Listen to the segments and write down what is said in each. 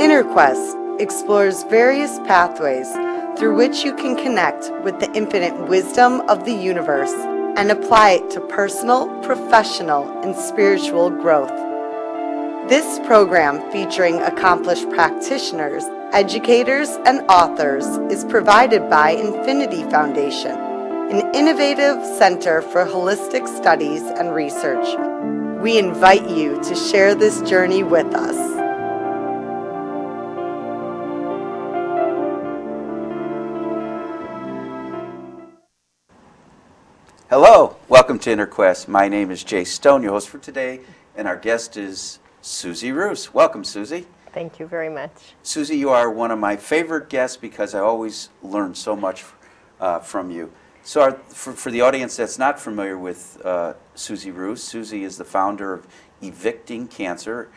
InnerQuest explores various pathways through which you can connect with the infinite wisdom of the universe and apply it to personal, professional, and spiritual growth. This program, featuring accomplished practitioners, educators, and authors, is provided by Infinity Foundation, an innovative center for holistic studies and research. We invite you to share this journey with us. Hello, welcome to InnerQuest. My name is Jay Stone, your host for today, and our guest is Susi Roos. Welcome, Susi. Thank you very much. Susi, you are one of my favorite guests because I always learn so much from you. So for the audience that's not familiar with Susi Roos, Susi is the founder of Evicting Cancer.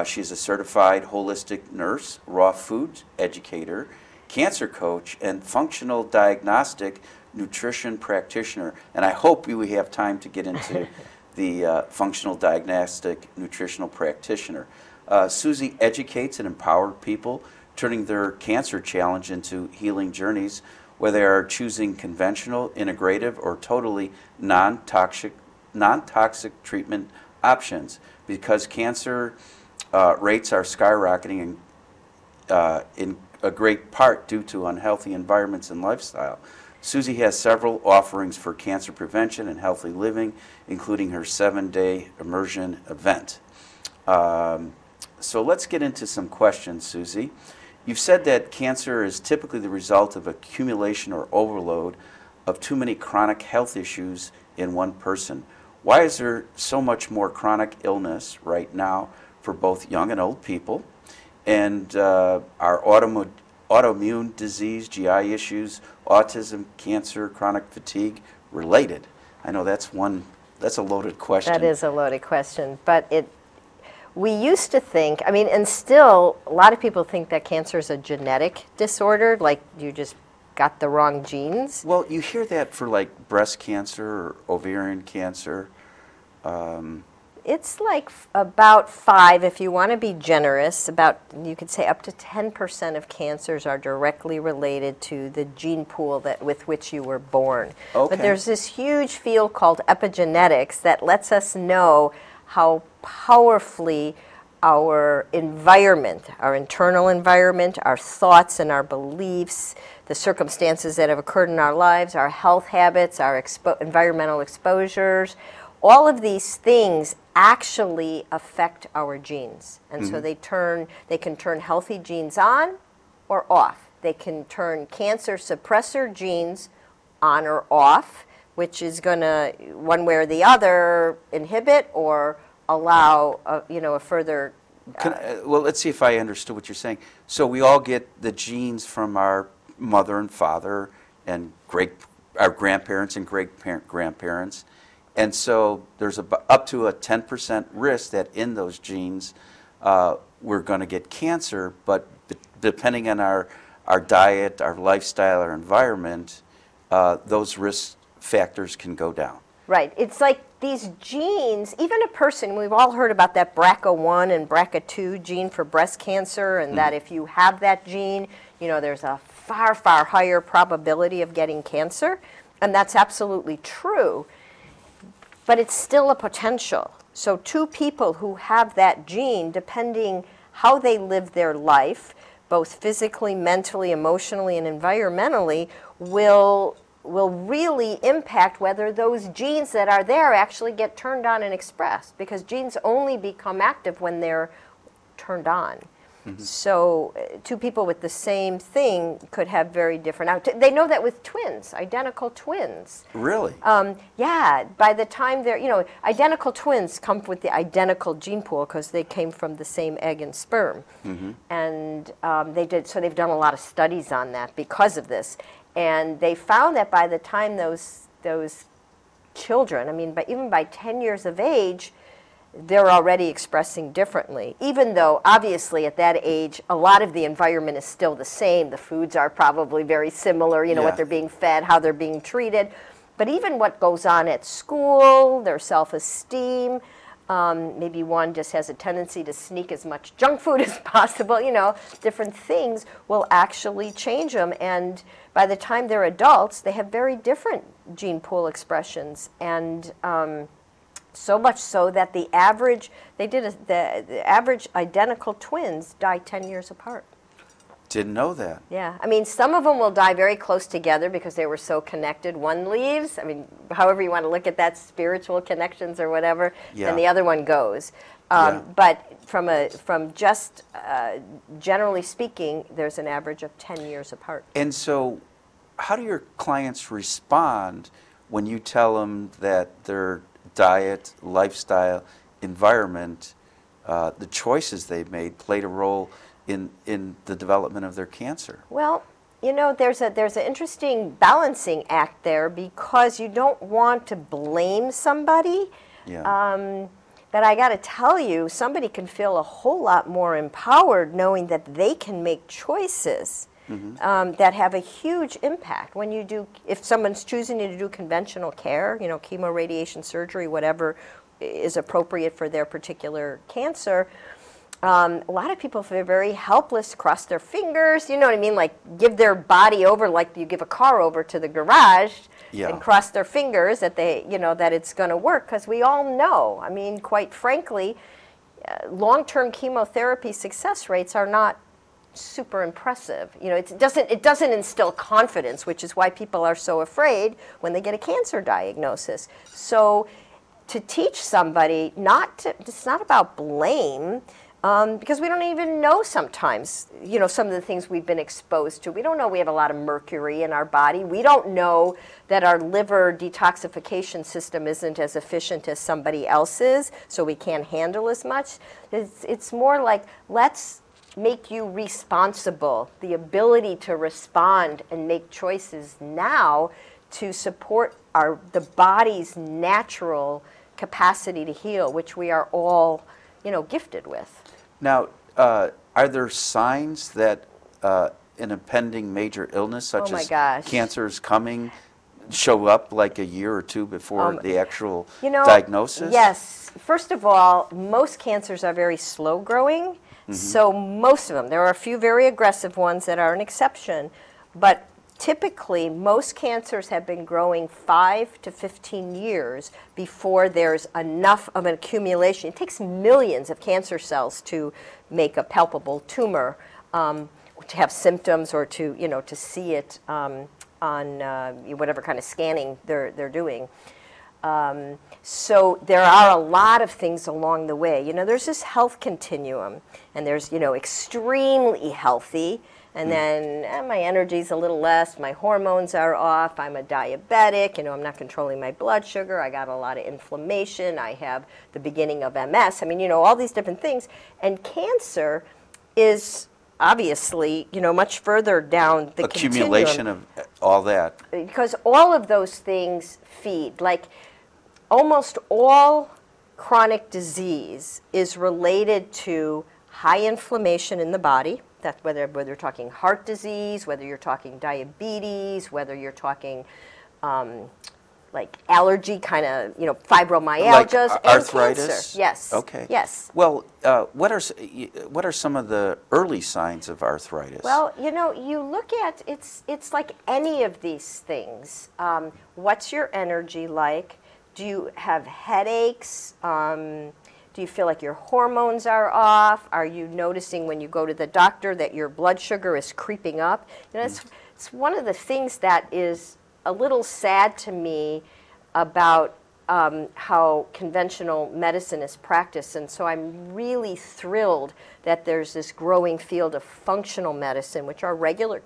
She is a certified holistic nurse, raw food educator, cancer coach, and functional diagnostic nutrition practitioner. And I hope we have time to get into the functional diagnostic nutritional practitioner. Susi educates and empowers people, turning their cancer challenge into healing journeys, whether they are choosing conventional, integrative, or totally non-toxic treatment options. Because cancer rates are skyrocketing in a great part due to unhealthy environments and lifestyle. Susi has several offerings for cancer prevention and healthy living, including her 7-day immersion event. So let's get into some questions, Susi. You've said that cancer is typically the result of accumulation or overload of too many chronic health issues in one person. Why is there so much more chronic illness right now for both young and old people? And are autoimmune disease, GI issues, autism, cancer, chronic fatigue related? I know that's a loaded question. That is a loaded question, but we used to think, and still a lot of people think that cancer is a genetic disorder, like you just got the wrong genes. Well, you hear that for like breast cancer or ovarian cancer. It's like about 5, if you want to be generous, you could say up to 10% of cancers are directly related to the gene pool with which you were born. Okay. But there's this huge field called epigenetics that lets us know how powerfully our environment, our internal environment, our thoughts and our beliefs, the circumstances that have occurred in our lives, our health habits, our environmental exposures, all of these things actually affect our genes. And so they can turn healthy genes on or off. They can turn cancer suppressor genes on or off, which is going to, one way or the other, inhibit or allow a further... well, let's see if I understood what you're saying. So we all get the genes from our mother and father and our grandparents and great-grandparents. And so there's up to a 10% risk that in those genes we're going to get cancer, but depending on our diet, our lifestyle, our environment, those risk factors can go down. Right. It's like these genes, even a person, we've all heard about that BRCA1 and BRCA2 gene for breast cancer, and that if you have that gene, there's a far, far higher probability of getting cancer, and that's absolutely true. But it's still a potential. So 2 people who have that gene, depending how they live their life, both physically, mentally, emotionally, and environmentally, will really impact whether those genes that are there actually get turned on and expressed, because genes only become active when they're turned on. Mm-hmm. So 2 people with the same thing could have very different outcomes. They know that with twins, identical twins. Really? Yeah. By the time they're, identical twins come with the identical gene pool because they came from the same egg and sperm. Mm-hmm. And they've done a lot of studies on that because of this. And they found that by the time those children, even by 10 years of age, they're already expressing differently, even though obviously at that age a lot of the environment is still the same. The foods are probably very similar, what they're being fed, how they're being treated. But even what goes on at school, their self-esteem, Maybe one just has a tendency to sneak as much junk food as possible. Different things will actually change them. And by the time they're adults, they have very different gene pool expressions. And so much so that the average identical twins die 10 years apart. Didn't know that. Yeah. I mean, some of them will die very close together because they were so connected. One leaves, however you want to look at that, spiritual connections or whatever, and the other one goes. But from just generally speaking, there's an average of 10 years apart. And so how do your clients respond when you tell them that their diet, lifestyle, environment, the choices they've made played a role in the development of their cancer? Well, there's an interesting balancing act there because you don't want to blame somebody. Yeah. But I got to tell you, somebody can feel a whole lot more empowered knowing that they can make choices that have a huge impact. If someone's choosing to do conventional care, chemo, radiation, surgery, whatever is appropriate for their particular cancer, a lot of people feel very helpless, cross their fingers, you know what I mean? Like give their body over like you give a car over to the garage and cross their fingers that that it's going to work. Because we all know, quite frankly, long-term chemotherapy success rates are not super impressive. It doesn't instill confidence, which is why people are so afraid when they get a cancer diagnosis. So to teach somebody it's not about blame. Because we don't even know sometimes, some of the things we've been exposed to. We don't know we have a lot of mercury in our body. We don't know that our liver detoxification system isn't as efficient as somebody else's, so we can't handle as much. It's more like, let's make you responsible, the ability to respond and make choices now to support the body's natural capacity to heal, which we are all, gifted with. Now, are there signs that an impending major illness such as cancer is coming show up like a year or two before the actual diagnosis? Yes. First of all, most cancers are very slow growing. So most of them, there are a few very aggressive ones that are an exception, but typically most cancers have been growing 5 to 15 years before there's enough of an accumulation. It takes millions of cancer cells to make a palpable tumor, to have symptoms or to see it on whatever kind of scanning they're doing. So there are a lot of things along the way. There's this health continuum, and there's, extremely healthy, and then my energy's a little less, my hormones are off, I'm a diabetic, I'm not controlling my blood sugar, I got a lot of inflammation, I have the beginning of MS, all these different things. And cancer is obviously, much further down the accumulation continuum, of all that. Because all of those things feed. Like almost all chronic disease is related to high inflammation in the body. That's whether you're talking heart disease, whether you're talking diabetes, whether you're talking like allergy, kind of, fibromyalgia, like and arthritis? Cancer. Yes. Okay. Yes. Well, what are some of the early signs of arthritis? Well, you look at it's like any of these things. What's your energy like? Do you have headaches? Do you feel like your hormones are off? Are you noticing when you go to the doctor that your blood sugar is creeping up? It's one of the things that is a little sad to me about how conventional medicine is practiced. And so I'm really thrilled that there's this growing field of functional medicine, which are regular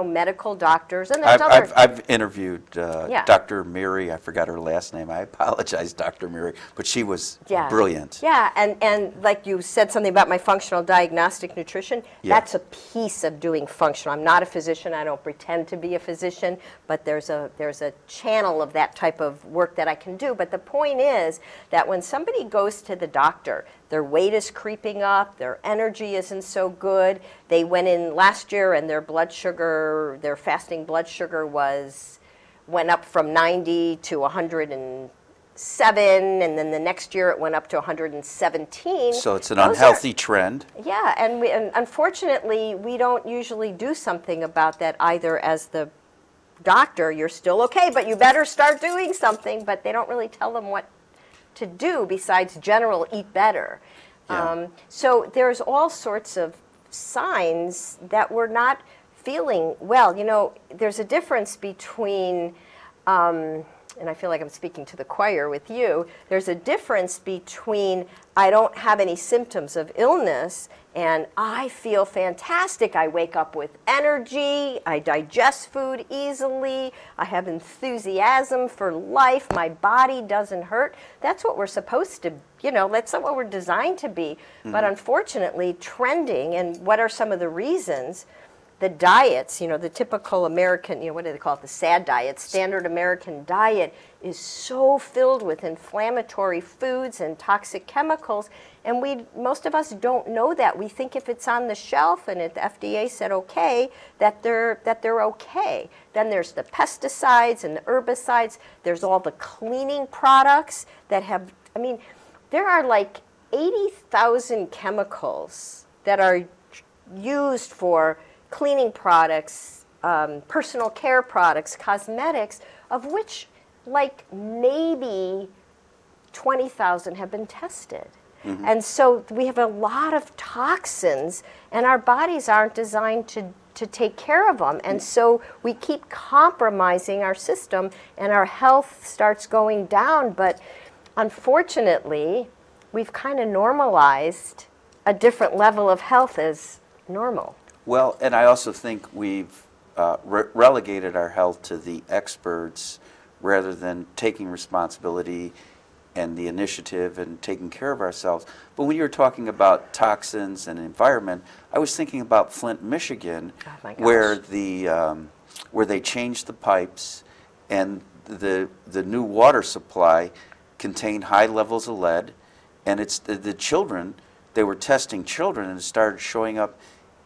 medical doctors. And there's I've interviewed Dr. Miri. I forgot her last name. I apologize, Dr. Miri, but she was brilliant. Yeah, and like you said something about my functional diagnostic nutrition, that's a piece of doing functional. I'm not a physician. I don't pretend to be a physician, but there's a channel of that type of work that I can do. But the point is that when somebody goes to the doctor, their weight is creeping up, their energy isn't so good. They went in last year and their fasting blood sugar went up from 90 to 100 and and then the next year it went up to 117. So it's an Those unhealthy trend. Yeah, and unfortunately, we don't usually do something about that either. As the doctor, you're still okay, but you better start doing something. But they don't really tell them what to do besides general eat better. Yeah. So there's all sorts of signs that we're not feeling well. You know, there's a difference between, and I feel like I'm speaking to the choir with you, there's a difference between I don't have any symptoms of illness and I feel fantastic. I wake up with energy, I digest food easily, I have enthusiasm for life, my body doesn't hurt. That's what we're supposed to, that's what we're designed to be. Mm-hmm. But unfortunately, trending, and what are some of the reasons? The diets, the typical American, what do they call it, the SAD diet, standard American diet, is so filled with inflammatory foods and toxic chemicals, and most of us don't know that. We think if it's on the shelf and if the FDA said okay, that they're okay. Then there's the pesticides and the herbicides. There's all the cleaning products that have, there are like 80,000 chemicals that are used for cleaning products, personal care products, cosmetics, of which like maybe 20,000 have been tested. Mm-hmm. And so we have a lot of toxins, and our bodies aren't designed to take care of them. And so we keep compromising our system, and our health starts going down. But unfortunately, we've kind of normalized a different level of health as normal. Well, and I also think we've relegated our health to the experts rather than taking responsibility and the initiative and taking care of ourselves. But when you were talking about toxins and environment, I was thinking about Flint, Michigan, where they changed the pipes and the new water supply contained high levels of lead, and it's the children. They were testing children, and it started showing up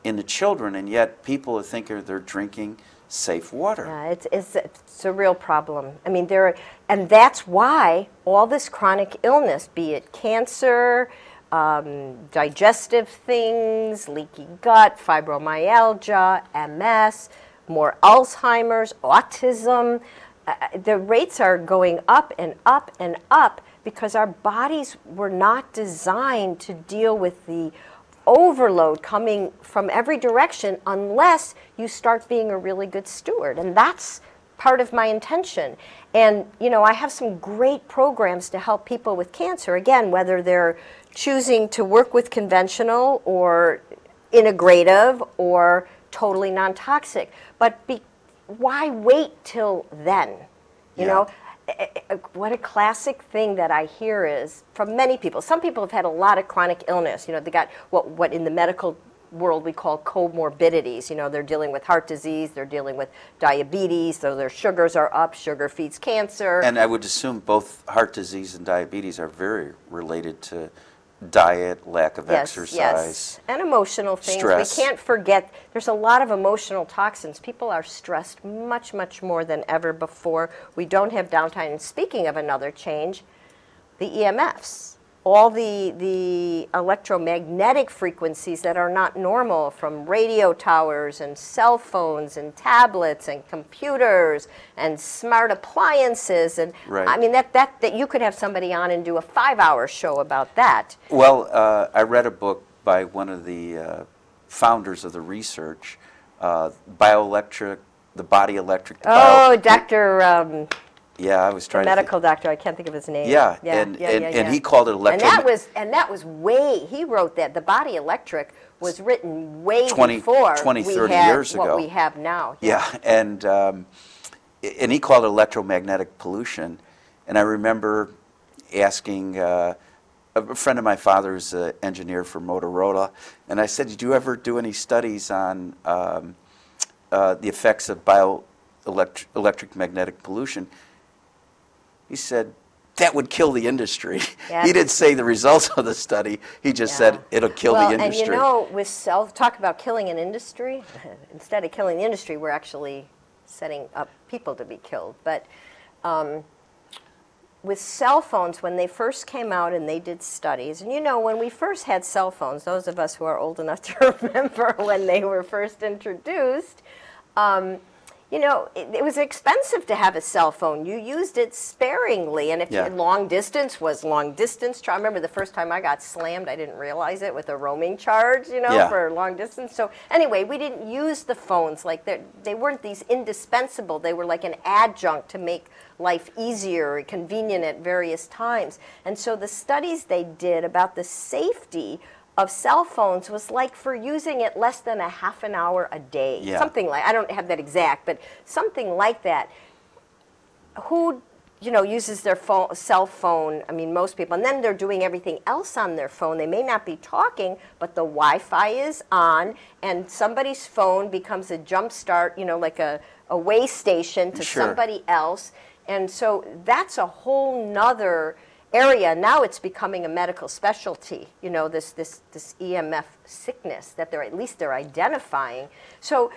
in the children, and yet people think they're drinking safe water. Yeah, it's a real problem. And that's why all this chronic illness, be it cancer, digestive things, leaky gut, fibromyalgia, MS, more Alzheimer's, autism, the rates are going up and up and up because our bodies were not designed to deal with the overload coming from every direction unless you start being a really good steward. And that's part of my intention. And, I have some great programs to help people with cancer, again, whether they're choosing to work with conventional or integrative or totally non-toxic. But why wait till then? You know? What a classic thing that I hear is from many people. Some people have had a lot of chronic illness. They got what in the medical world we call comorbidities. They're dealing with heart disease, they're dealing with diabetes, so their sugars are up, sugar feeds cancer. And I would assume both heart disease and diabetes are very related to diet, lack of exercise. Yes, and emotional things. Stress. We can't forget there's a lot of emotional toxins. People are stressed much, much more than ever before. We don't have downtime. And speaking of another change, the EMFs, all the electromagnetic frequencies that are not normal from radio towers and cell phones and tablets and computers and smart appliances. And right. That you could have somebody on and do a 5-hour show about that. Well, I read a book by one of the founders of the research, bioelectric, the body electric. Dr. Yeah, I was trying the to medical doctor. I can't think of his name. Yeah, and he called it electro. And that was way. He wrote that. The Body Electric was written way before 20, 30 we had years ago. What we have now. Yeah, and he called it electromagnetic pollution. And I remember asking a friend of my father who's an engineer for Motorola, and I said, "Did you ever do any studies on the effects of electric magnetic pollution?" He said, that would kill the industry. Yes. He didn't say the results of the study. He just said it'll kill the industry. And with talk about killing an industry, instead of killing the industry, we're actually setting up people to be killed. But with cell phones, when they first came out and they did studies, and when we first had cell phones, those of us who are old enough to remember when they were first introduced, it was expensive to have a cell phone. You used it sparingly, and if long distance was long distance. I remember the first time I got slammed, I didn't realize it, with a roaming charge, for long distance. So anyway, we didn't use the phones like they weren't these indispensable. They were like an adjunct to make life easier or convenient at various times. And so the studies they did about the safety of cell phones was like for using it less than a half an hour a day. Yeah. Something like, I don't have that exact, but something like that. Who, uses their cell phone? I mean, most people. And then they're doing everything else on their phone. They may not be talking, but the Wi-Fi is on, and somebody's phone becomes a jump start, like a way station to somebody else. And so that's a whole nother area. Now it's becoming a medical specialty, this EMF sickness that they're identifying. So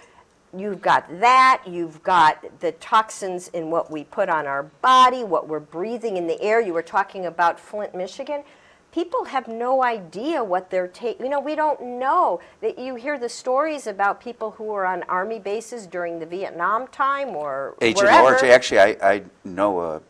you've got that, you've got the toxins in what we put on our body, what we're breathing in the air. You were talking about Flint, Michigan. People have no idea what they're taking. We don't know. That you hear the stories about people who were on Army bases during the Vietnam time or Agent wherever. Orange. Actually, I know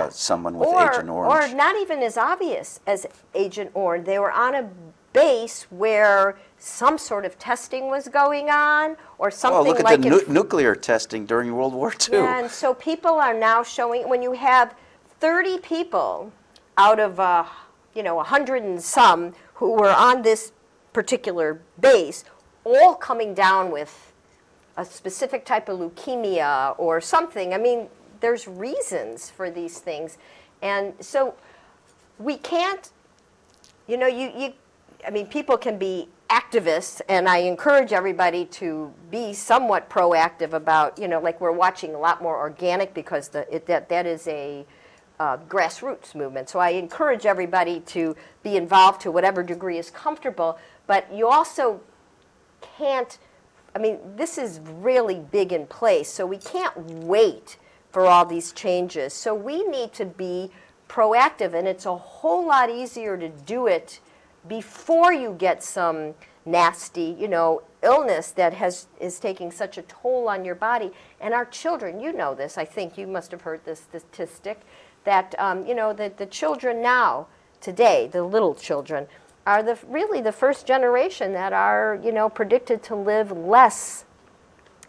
someone with Agent Orange. Or not even as obvious as Agent Orange. They were on a base where some sort of testing was going on, or something look at like the nuclear testing during World War II. Yeah, and so people are now showing, when you have 30 people out of 100 and some who were on this particular base, all coming down with a specific type of leukemia or something. I mean, there's reasons for these things. And so we can't, people can be activists, and I encourage everybody to be somewhat proactive about, like we're watching a lot more organic because that is a grassroots movement. So I encourage everybody to be involved to whatever degree is comfortable, but you also can't, this is really big in place, so we can't wait for all these changes. So we need to be proactive, and it's a whole lot easier to do it before you get some nasty, illness that is taking such a toll on your body. And our children, this, I think you must have heard this statistic, that, that the children now, today, the little children, are really the first generation that are, predicted to live less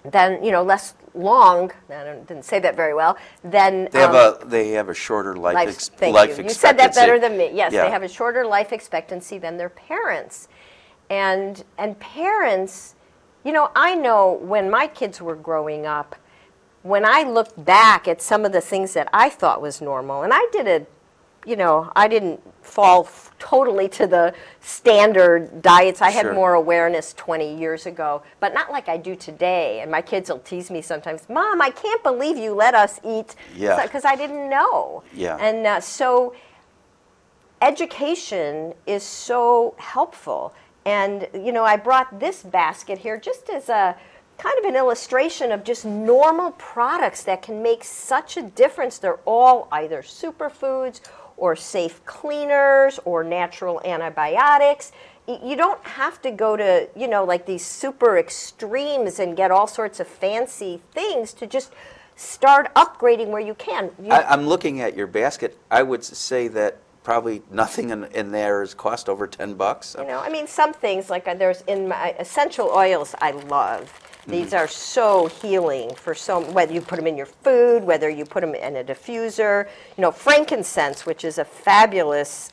than, less long, I didn't say that very well, than... They have a shorter life expectancy. You said that better than me. Yes, they have a shorter life expectancy than their parents. And parents, I know when my kids were growing up, when I looked back at some of the things that I thought was normal, and I didn't fall totally to the standard diets. I had more awareness 20 years ago, but not like I do today. And my kids will tease me sometimes, Mom, I can't believe you let us eat, because I didn't know. Yeah. And so education is so helpful. And, I brought this basket here just as a kind of an illustration of just normal products that can make such a difference. They're all either superfoods or safe cleaners or natural antibiotics. You don't have to go to, like these super extremes and get all sorts of fancy things to just start upgrading where you can. I'm looking at your basket. I would say that probably nothing in there is cost over $10. Some things, like there's in my essential oils I love. These are so healing for whether you put them in your food, whether you put them in a diffuser. Frankincense, which is a fabulous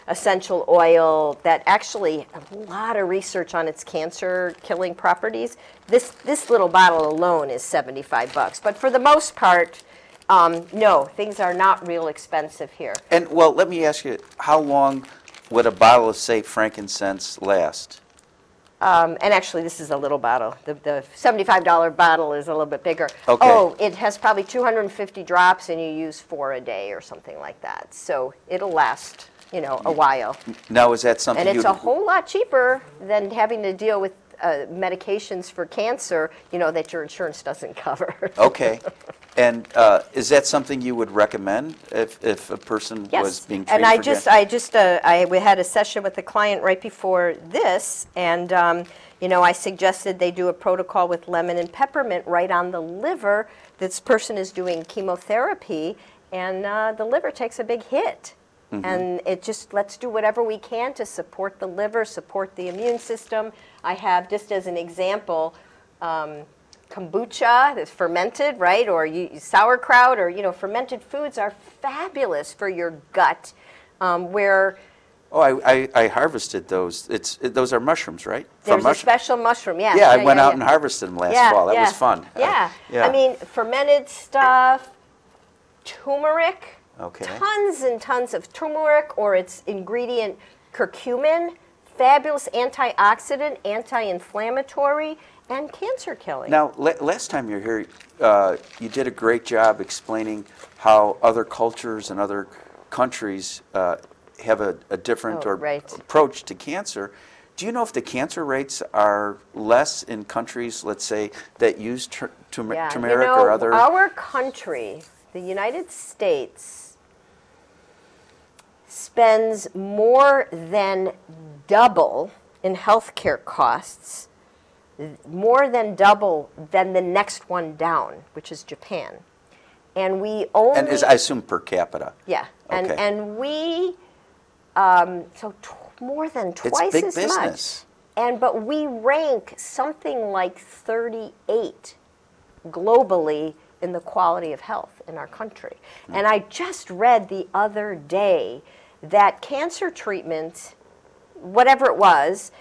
essential oil that actually a lot of research on its cancer-killing properties. This little bottle alone is $75, but for the most part, no, things are not real expensive here. And let me ask you, how long would a bottle of, say, frankincense last? And actually, this is a little bottle. The $75 bottle is a little bit bigger. Okay. Oh, it has probably 250 drops, and you use 4 a day or something like that. So it'll last, a while. Now, is that something And it's a whole lot cheaper than having to deal with medications for cancer, that your insurance doesn't cover. Okay. And is that something you would recommend if a person was being treated and for we had a session with the client right before this, and I suggested they do a protocol with lemon and peppermint right on the liver. This person is doing chemotherapy, and the liver takes a big hit. Mm-hmm. And let's do whatever we can to support the liver, support the immune system. I have, just as an example, kombucha that's fermented, right? Or sauerkraut, or fermented foods are fabulous for your gut. I harvested those. Those are mushrooms, right? There's a special mushroom, yeah. Yeah, I went out and harvested them last fall. That was fun. Yeah. Yeah. I mean, fermented stuff, turmeric, okay. Tons and tons of turmeric, or its ingredient curcumin, fabulous antioxidant, anti-inflammatory, and cancer killing. Now, last time you were here, you did a great job explaining how other cultures and other countries have a different approach to cancer. Do you know if the cancer rates are less in countries, let's say, that use turmeric or other? Our country, the United States, spends more than double in healthcare costs, more than double than the next one down, which is Japan. And we only... And I assume per capita. Yeah. Okay. And we... more than twice it's as big business. much. But we rank something like 38 globally in the quality of health in our country. Mm. And I just read the other day that cancer treatment, whatever it was,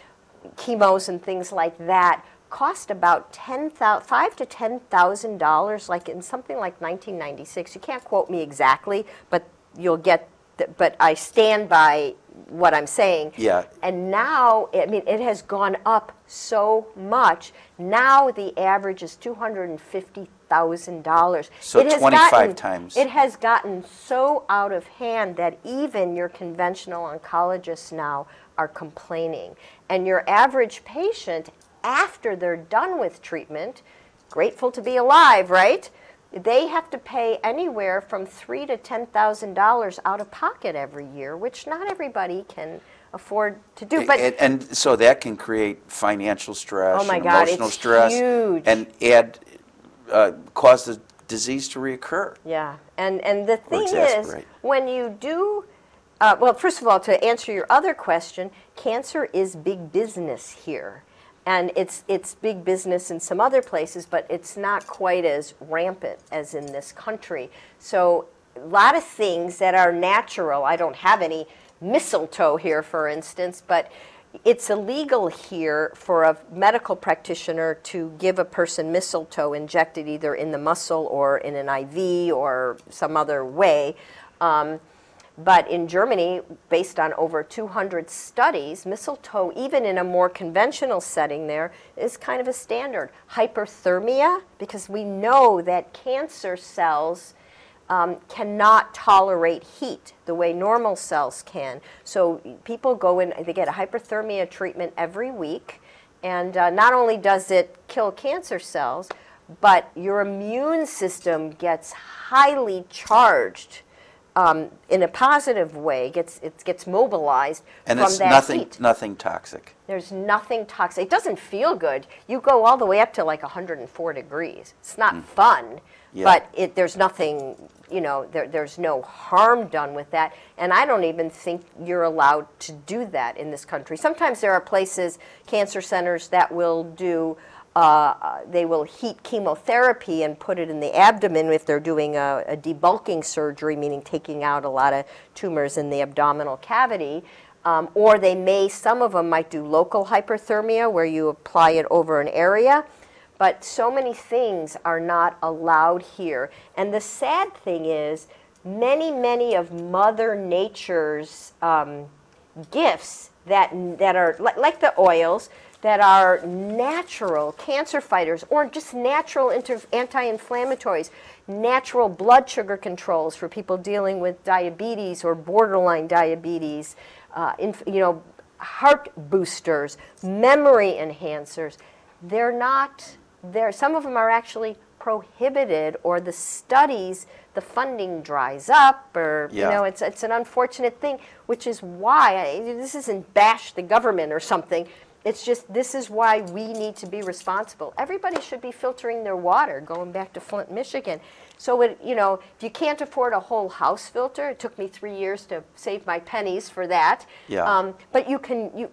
chemos and things like that, cost about $5,000 to $10,000, like in something like 1996. You can't quote me exactly, but you'll get. But I stand by what I'm saying. Yeah. And now, it has gone up so much. Now the average is $250,000. So 25 times. It has gotten so out of hand that even your conventional oncologists now are complaining. And your average patient, after they're done with treatment, grateful to be alive, right? They have to pay anywhere from $3,000 to $10,000 out of pocket every year, which not everybody can afford to do. But and so that can create financial stress, emotional stress, huge. And cause the disease to reoccur. Yeah, and the thing is, when you do, well, first of all, to answer your other question, cancer is big business here. And it's big business in some other places, but it's not quite as rampant as in this country. So a lot of things that are natural, I don't have any mistletoe here, for instance, but it's illegal here for a medical practitioner to give a person mistletoe injected either in the muscle or in an IV or some other way. But in Germany, based on over 200 studies, mistletoe, even in a more conventional setting there, is kind of a standard. Hyperthermia, because we know that cancer cells cannot tolerate heat the way normal cells can. So people go in, they get a hyperthermia treatment every week, and not only does it kill cancer cells, but your immune system gets highly charged in a positive way, it gets mobilized and from it's that heat. Nothing toxic. There's nothing toxic. It doesn't feel good. You go all the way up to like 104 degrees. It's not fun, but there's nothing, there's no harm done with that. And I don't even think you're allowed to do that in this country. Sometimes there are places, cancer centers, that will do they will heat chemotherapy and put it in the abdomen if they're doing a debulking surgery, meaning taking out a lot of tumors in the abdominal cavity. Or some of them might do local hyperthermia where you apply it over an area. But so many things are not allowed here. And the sad thing is, many of Mother Nature's gifts that are like the oils, that are natural cancer fighters, or just natural anti-inflammatories, natural blood sugar controls for people dealing with diabetes or borderline diabetes, heart boosters, memory enhancers. They're not there. Some of them are actually prohibited, or the studies, the funding dries up, or it's an unfortunate thing, which is why this isn't bash the government or something. It's just, this is why we need to be responsible. Everybody should be filtering their water, going back to Flint, Michigan. So, if you can't afford a whole house filter, it took me 3 years to save my pennies for that. Yeah. But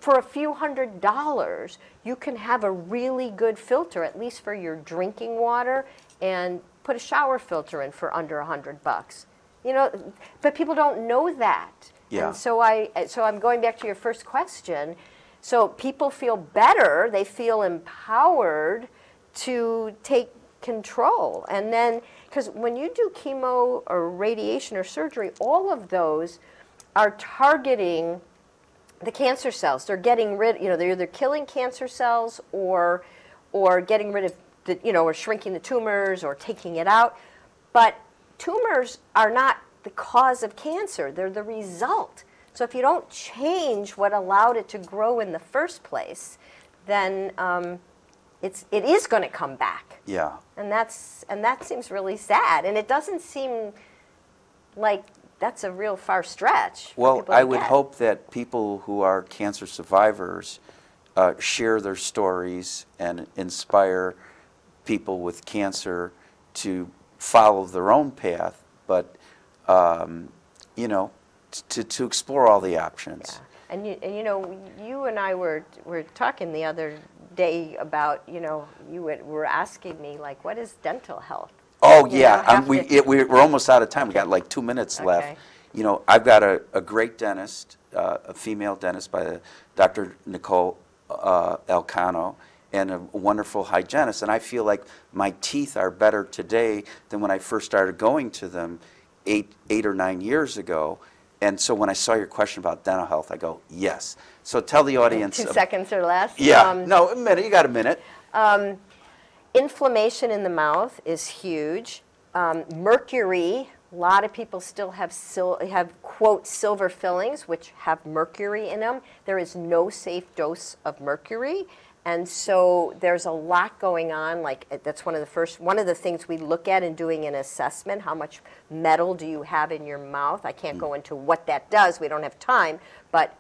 for a few $100s, you can have a really good filter, at least for your drinking water, and put a shower filter in for under $100. But people don't know that. Yeah. And so I'm going back to your first question. So people feel better, they feel empowered to take control. And then, because when you do chemo or radiation or surgery, all of those are targeting the cancer cells. They're getting rid, they're either killing cancer cells or getting rid of or shrinking the tumors or taking it out. But tumors are not the cause of cancer, they're the result. So if you don't change what allowed it to grow in the first place, then it is going to come back. Yeah. And that seems really sad. And it doesn't seem like that's a real far stretch. Well, I would hope that people who are cancer survivors share their stories and inspire people with cancer to follow their own path, but to explore all the options. Yeah. And you and I were talking the other day about, you were asking me, like, what is dental health? Oh, yeah. We're almost out of time. We got like 2 minutes left. I've got a great dentist, a female dentist by Dr. Nicole Elcano, and a wonderful hygienist. And I feel like my teeth are better today than when I first started going to them eight or 9 years ago. And so when I saw your question about dental health, I go, yes. So tell the audience. 2 seconds or less? Yeah. No, a minute. You got a minute. Inflammation in the mouth is huge. Mercury, a lot of people still have quote, silver fillings, which have mercury in them. There is no safe dose of mercury. And so there's a lot going on. Like, that's one of the things we look at in doing an assessment. How much metal do you have in your mouth? I can't go into what that does. We don't have time. But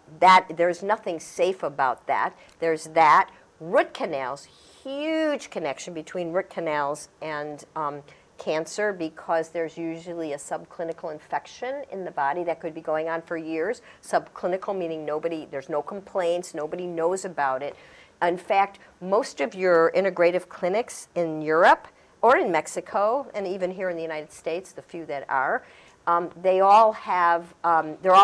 there's nothing safe about that. There's that. Root canals, huge connection between root canals and cancer, because there's usually a subclinical infection in the body that could be going on for years. Subclinical meaning there's no complaints, nobody knows about it. In fact, most of your integrative clinics in Europe or in Mexico, and even here in the United States, the few that are, they're all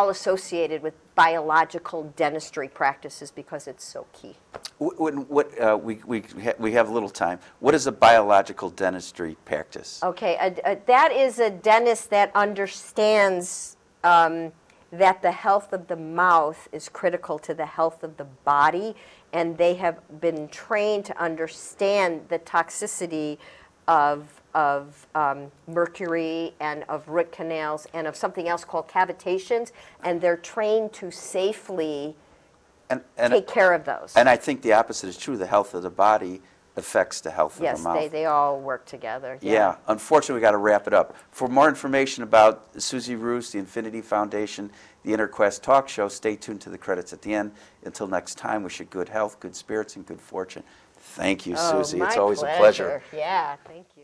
associated with biological dentistry practices because it's so key. We have a little time. What is a biological dentistry practice? Okay, that is a dentist that understands that the health of the mouth is critical to the health of the body, and they have been trained to understand the toxicity of mercury and of root canals and of something else called cavitations, and they're trained to safely take care of those. And I think the opposite is true. The health of the body affects the health of the mouth. Yes, they all work together. Yeah. Unfortunately, we got to wrap it up. For more information about Susi Roos, the Infinity Foundation, the InnerQuest Talk Show, stay tuned to the credits at the end. Until next time, wish you good health, good spirits, and good fortune. Thank you, Susi. It's always a pleasure. Yeah, thank you.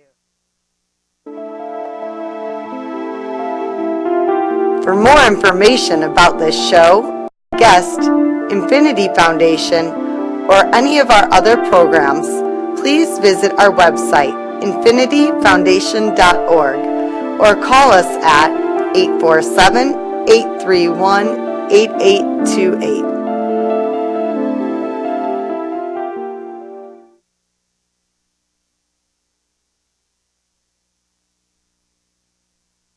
For more information about this show, guest, Infinity Foundation, or any of our other programs, please visit our website, infinityfoundation.org, or call us at 847-831-8828.